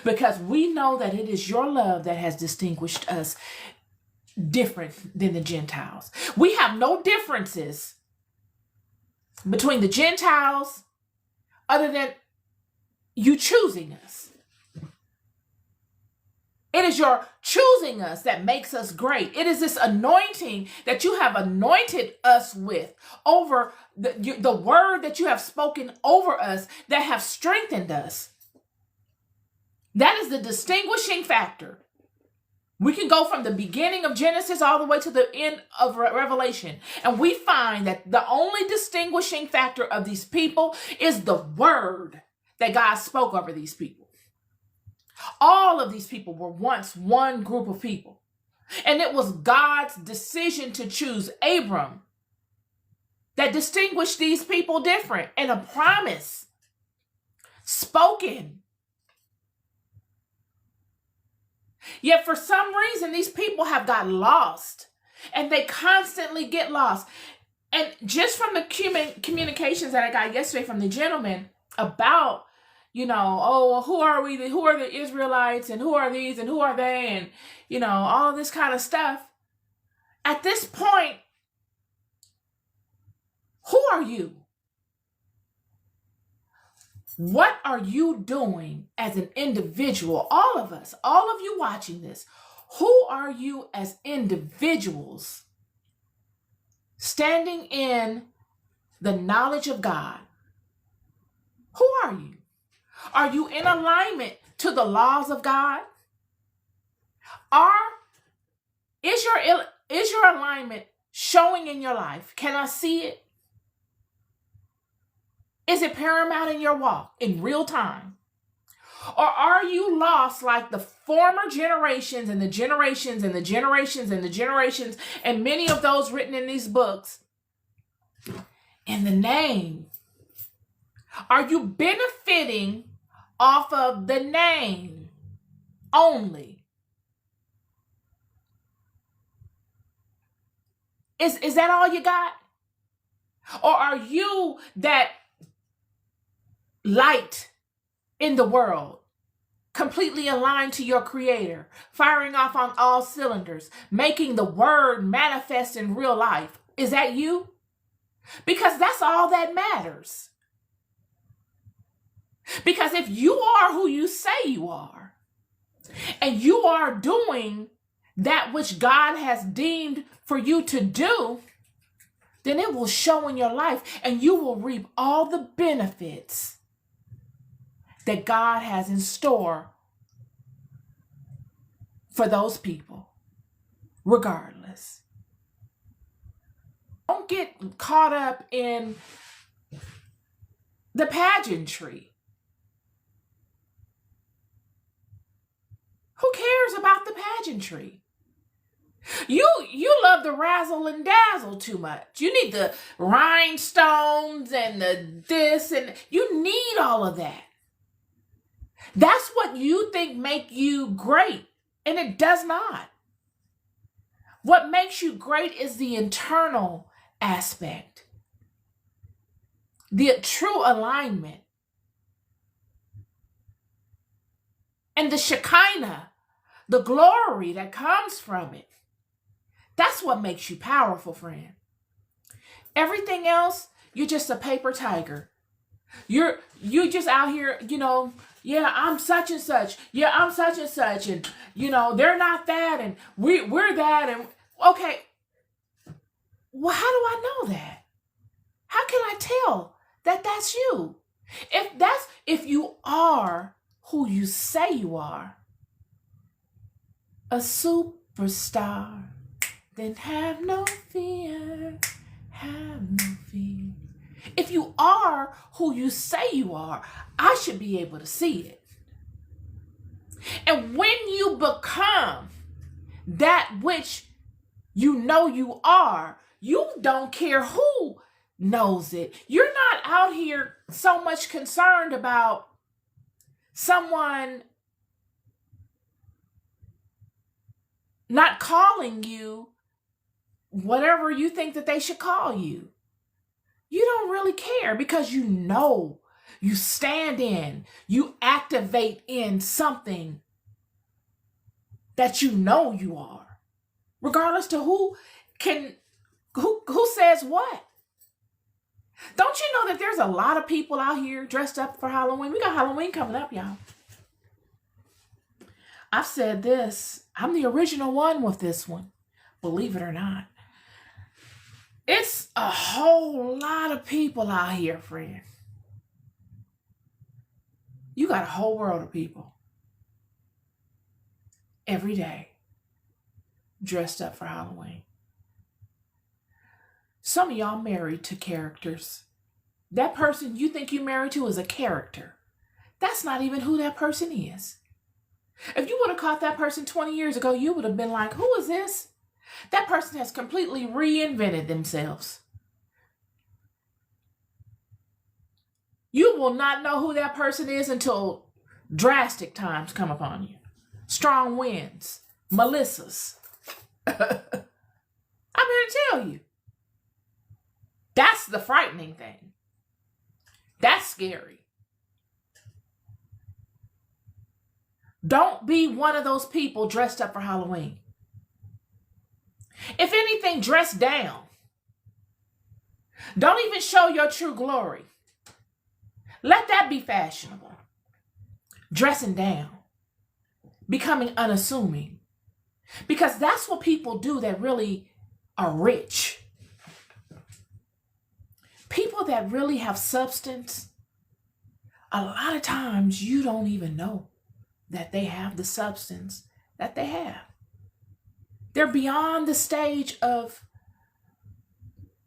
Speaker 1: Because we know that it is your love that has distinguished us different than the Gentiles. We have no differences between the Gentiles other than you choosing us. It is your choosing us that makes us great. It is this anointing that you have anointed us with over the word that you have spoken over us that have strengthened us. That is the distinguishing factor. We can go from the beginning of Genesis all the way to the end of Revelation. And we find that the only distinguishing factor of these people is the word that God spoke over these people. All of these people were once one group of people. And it was God's decision to choose Abram that distinguished these people different, and a promise spoken. Yet for some reason, these people have got lost, and they constantly get lost. And just from the communications that I got yesterday from the gentleman about, who are we? Who are the Israelites, and who are these, and who are they, and, all this kind of stuff. At this point, who are you? What are you doing as an individual? All of us, all of you watching this, who are you as individuals standing in the knowledge of God? Who are you? Are you in alignment to the laws of God? Is your alignment showing in your life? Can I see it? Is it paramount in your walk in real time? Or are you lost like the former generations and the generations and the generations and the generations and many of those written in these books in the name? Are you benefiting off of the name only? Is that all you got? Or are you that light in the world, completely aligned to your creator, firing off on all cylinders, making the word manifest in real life? Is that you? Because that's all that matters. Because if you are who you say you are, and you are doing that which God has deemed for you to do, then it will show in your life, and you will reap all the benefits that God has in store for those people, regardless. Don't get caught up in the pageantry. Who cares about the pageantry? You love the razzle and dazzle too much. You need the rhinestones and the this, and you need all of that. That's what you think make you great, and it does not. What makes you great is the internal aspect, the true alignment, and the Shekinah, the glory that comes from it. That's what makes you powerful, friend. Everything else, you're just a paper tiger. You just out here, yeah, I'm such and such. Yeah, I'm such and such. And, they're not that. And we're that. And, okay. Well, how do I know that? How can I tell that that's you? If you are who you say you are, a superstar, then have no fear, have no fear. If you are who you say you are, I should be able to see it. And when you become that which you know you are, you don't care who knows it. You're not out here so much concerned about someone not calling you whatever you think that they should call you. You don't really care because you know, you stand in, you activate in something that you know you are, regardless to who says what. Don't you know that there's a lot of people out here dressed up for Halloween? We got Halloween coming up, y'all. I've said this. I'm the original one with this one, believe it or not. It's a whole lot of people out here, friend. You got a whole world of people every day dressed up for Halloween. Some of y'all married to characters. That person you think you married to is a character. That's not even who that person is. If you would have caught that person 20 years ago, you would have been like, who is this? That person has completely reinvented themselves. You will not know who that person is until drastic times come upon you. Strong winds, Melissas. I'm here to tell you. That's the frightening thing. That's scary. Don't be one of those people dressed up for Halloween. If anything, dress down. Don't even show your true glory. Let that be fashionable. Dressing down. Becoming unassuming. Because that's what people do that really are rich. People that really have substance, a lot of times you don't even know that they have the substance that they have. They're beyond the stage of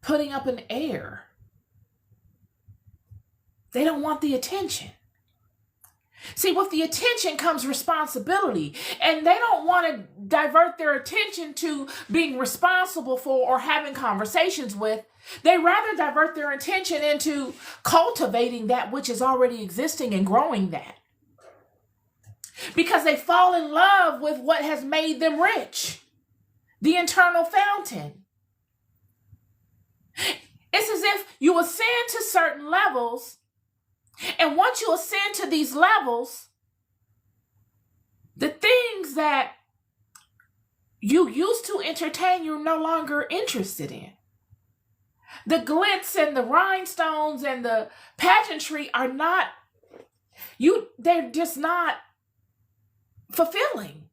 Speaker 1: putting up an air. They don't want the attention. See, with the attention comes responsibility, and they don't want to divert their attention to being responsible for or having conversations with. They rather divert their attention into cultivating that which is already existing and growing that. Because they fall in love with what has made them rich. The internal fountain. It's as if you ascend to certain levels, and once you ascend to these levels, the things that you used to entertain, you're no longer interested in. The glitz and the rhinestones and the pageantry are not, they're just not fulfilling.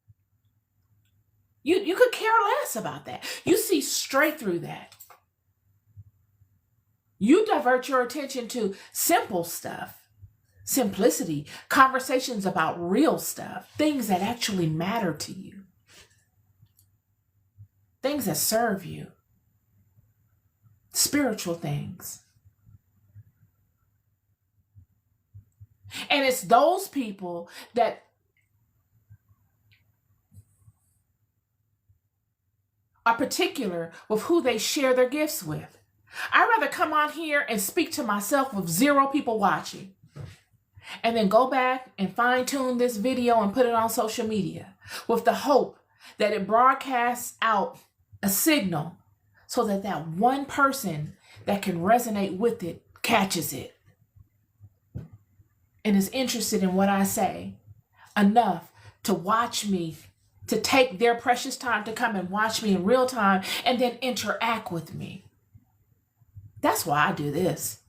Speaker 1: You could care less about that. You see straight through that. You divert your attention to simple stuff, simplicity, conversations about real stuff, things that actually matter to you. things that serve you, spiritual things. And it's those people that are particular with who they share their gifts with. I'd rather come on here and speak to myself with 0 people watching, and then go back and fine tune this video and put it on social media with the hope that it broadcasts out a signal so that that one person that can resonate with it catches it and is interested in what I say enough to watch me, to take their precious time to come and watch me in real time and then interact with me. That's why I do this.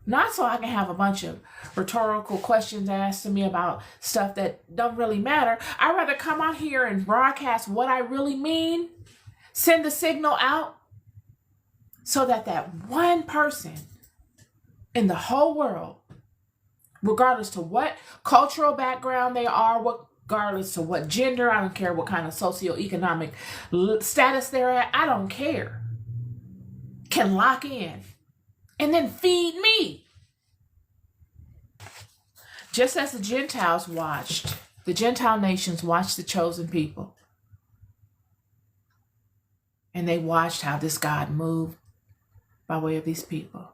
Speaker 1: Not so I can have a bunch of rhetorical questions asked to me about stuff that don't really matter. I'd rather come out here and broadcast what I really mean, send the signal out so that that one person in the whole world, regardless to what cultural background they are, regardless to what gender, I don't care what kind of socioeconomic status they're at, I don't care, can lock in and then feed me. Just as the Gentiles watched, the Gentile nations watched the chosen people. And they watched how this God moved by way of these people.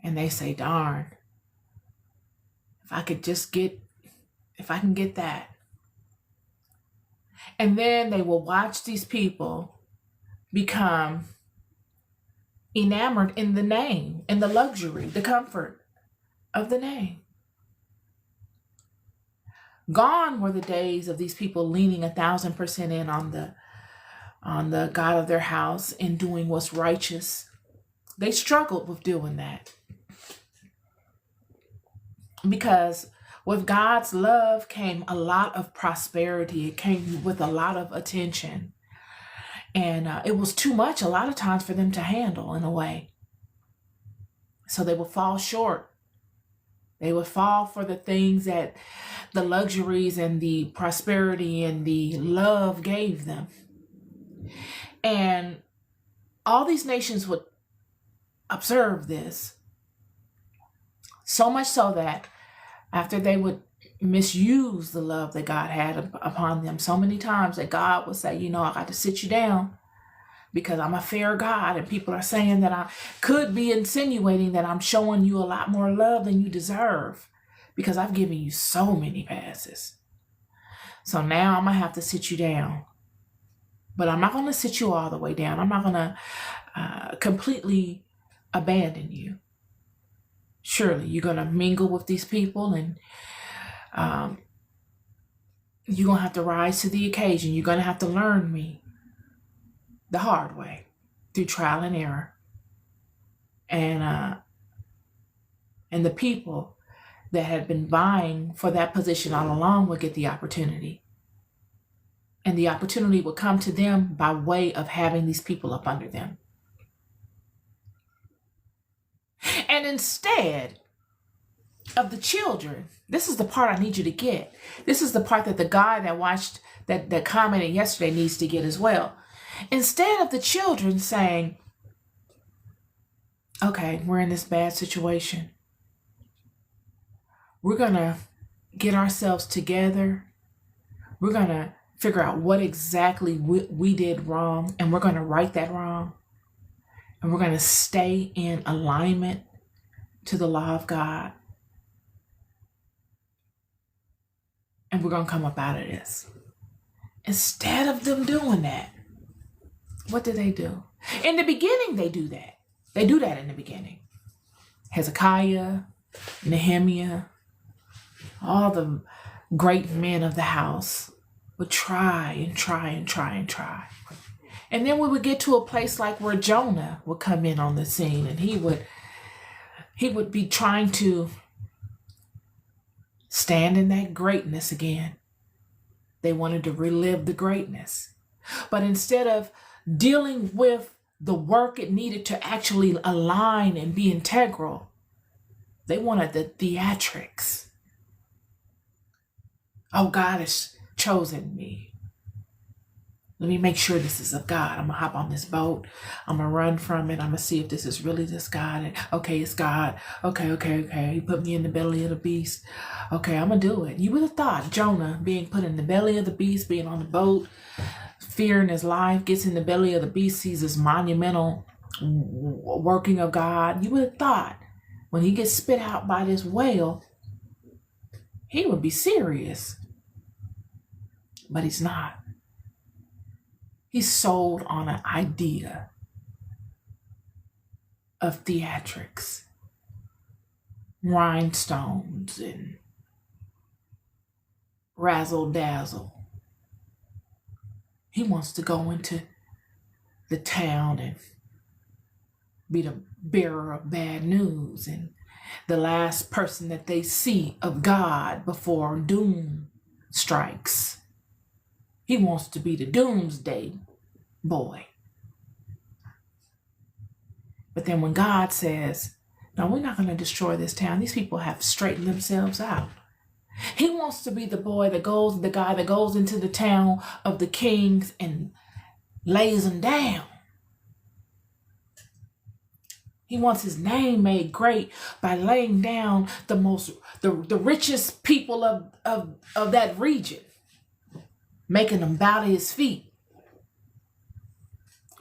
Speaker 1: And they say, darn, if I can get that. And then they will watch these people become enamored in the name, in the luxury, the comfort of the name. Gone were the days of these people leaning 1,000% in on the God of their house and doing what's righteous. They struggled with doing that. Because with God's love came a lot of prosperity. It came with a lot of attention. And it was too much a lot of times for them to handle in a way. So they would fall short. They would fall for the things that the luxuries and the prosperity and the love gave them. And all these nations would observe this. So much so that after they would misuse the love that God had upon them so many times, that God would say, I got to sit you down because I'm a fair God. And people are saying that I could be insinuating that I'm showing you a lot more love than you deserve because I've given you so many passes. So now I'm going to have to sit you down. But I'm not going to sit you all the way down. I'm not going to completely abandon you. Surely you're going to mingle with these people and you're going to have to rise to the occasion. You're going to have to learn me the hard way through trial and error. And the people that had been vying for that position all along would get the opportunity. And the opportunity would come to them by way of having these people up under them. And instead of the children, this is the part I need you to get. This is the part that the guy that watched, that commented yesterday needs to get as well. Instead of the children saying, okay, we're in this bad situation. We're going to get ourselves together. We're going to figure out what exactly we did wrong, and we're going to right that wrong. And we're going to stay in alignment to the law of God. And we're going to come up out of this. Instead of them doing that, what do? In the beginning, they do that. They do that in the beginning. Hezekiah, Nehemiah, all the great men of the house would try and try and try and try. And then we would get to a place like where Jonah would come in on the scene, and he would be trying to stand in that greatness again. They wanted to relive the greatness. But instead of dealing with the work it needed to actually align and be integral, they wanted the theatrics. Oh, God has chosen me. Let me make sure this is of God. I'm going to hop on this boat. I'm going to run from it. I'm going to see if this is really this God. And okay, it's God. Okay. He put me in the belly of the beast. Okay, I'm going to do it. You would have thought Jonah being put in the belly of the beast, being on the boat, fearing his life, gets in the belly of the beast, sees this monumental working of God. You would have thought when he gets spit out by this whale, he would be serious. But he's not. He's sold on an idea of theatrics, rhinestones, and razzle dazzle. He wants to go into the town and be the bearer of bad news and the last person that they see of God before doom strikes. He wants to be the doomsday boy. But then when God says, no, we're not going to destroy this town. These people have straightened themselves out. He wants to be the guy that goes into the town of the kings and lays them down. He wants his name made great by laying down the richest people of that region, making them bow to his feet.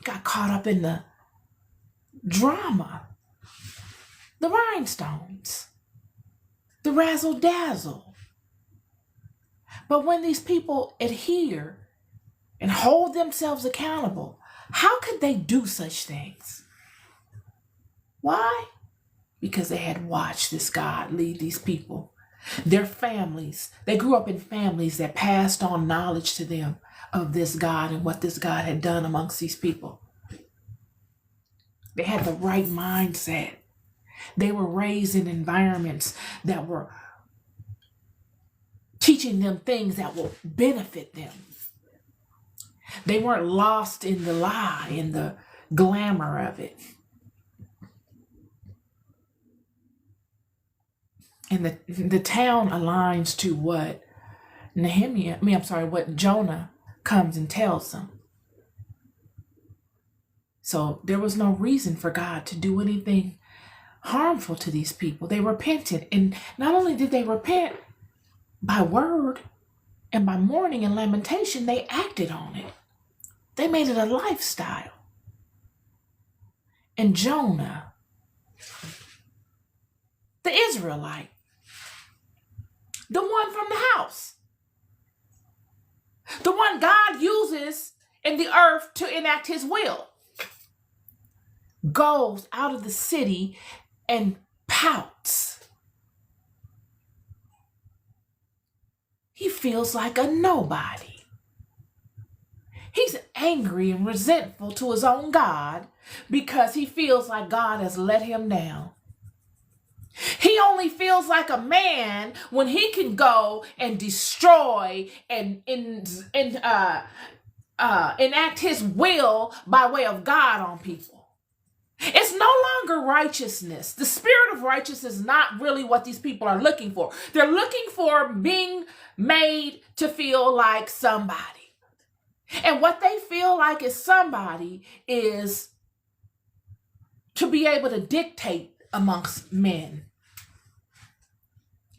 Speaker 1: Got caught up in the drama, the rhinestones, the razzle dazzle. But when these people adhere and hold themselves accountable, how could they do such things? Why? Because they had watched this God lead these people. Their families, they grew up in families that passed on knowledge to them of this God and what this God had done amongst these people. They had the right mindset. They were raised in environments that were teaching them things that will benefit them. They weren't lost in the lie and the glamour of it. And the town aligns to what what Jonah comes and tells them. So there was no reason for God to do anything harmful to these people. They repented. And not only did they repent by word and by mourning and lamentation, they acted on it. They made it a lifestyle. And Jonah, the Israelite, the one from the house, the one God uses in the earth to enact his will, goes out of the city and pouts. He feels like a nobody. He's angry and resentful to his own God because he feels like God has let him down. He only feels like a man when he can go and destroy and enact his will by way of God on people. It's no longer righteousness. The spirit of righteousness is not really what these people are looking for. They're looking for being made to feel like somebody. And what they feel like is somebody is to be able to dictate amongst men.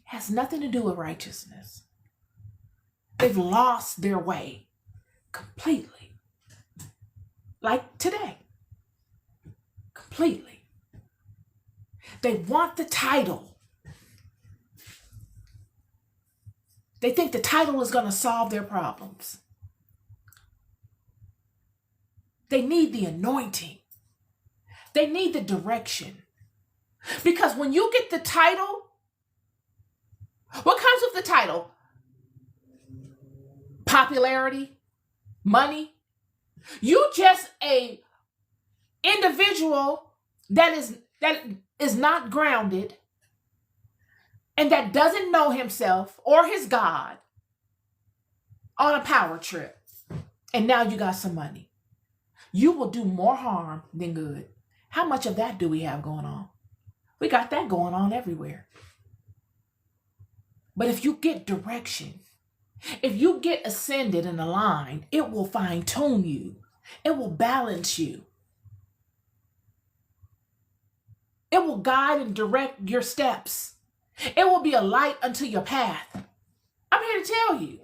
Speaker 1: Has nothing to do with righteousness. They've lost their way completely. Like today. Completely. They want the title. They think the title is going to solve their problems. They need the anointing. They need the direction. Because when you get the title, what comes with the title? Popularity, money. You just a individual that is not grounded and that doesn't know himself or his God on a power trip. And now you got some money. You will do more harm than good. How much of that do we have going on? We got that going on everywhere. But if you get direction, If you get ascended and aligned, it will fine tune you. It will balance you. It will guide and direct your steps. It will be a light unto your path. I'm here to tell you.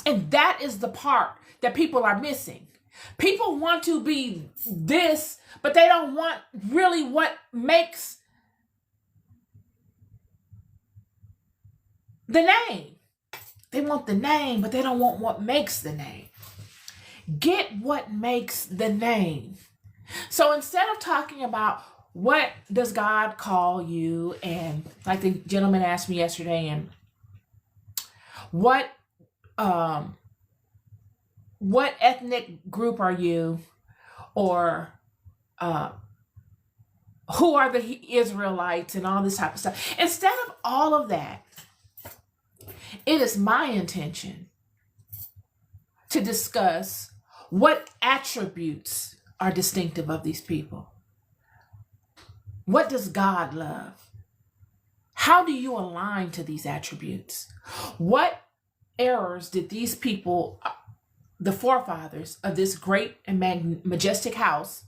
Speaker 1: And that is the part that people are missing. People want to be this, but they don't want really what makes the name. They want the name, but they don't want what makes the name. Get what makes the name. So instead of talking about what does God call you, and like the gentleman asked me yesterday, and what ethnic group are you, or who are the Israelites, and all this type of stuff. Instead of all of that, it is my intention to discuss what attributes are distinctive of these people. What does God love? How do you align to these attributes? What errors did these people, the forefathers of this great and majestic house,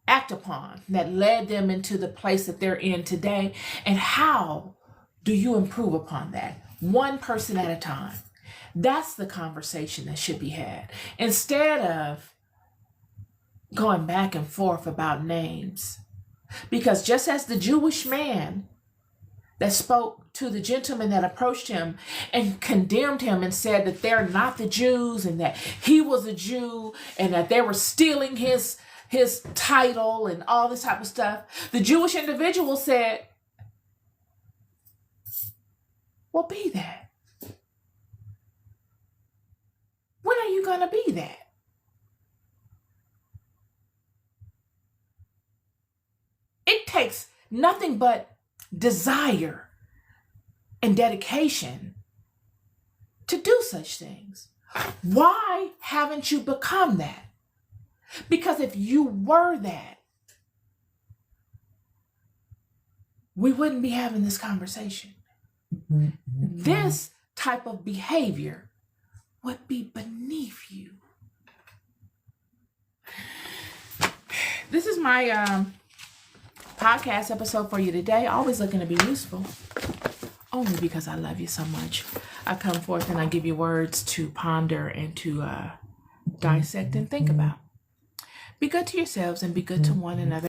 Speaker 1: act upon that led them into the place that they're in today? And how do you improve upon that? One person at a time. That's the conversation that should be had. Instead of going back and forth about names. Because just as the Jewish man that spoke to the gentleman that approached him and condemned him and said that they're not the Jews and that he was a Jew and that they were stealing his title and all this type of stuff, the Jewish individual said, well, be that. When are you going to be that? It takes nothing but desire and dedication to do such things. Why haven't you become that? Because if you were that, we wouldn't be having this conversation. This type of behavior would be beneath you. This is my podcast episode for you today. Always looking to be useful. Only because I love you so much. I come forth and I give you words to ponder and to dissect and think about. Be good to yourselves and be good to one another.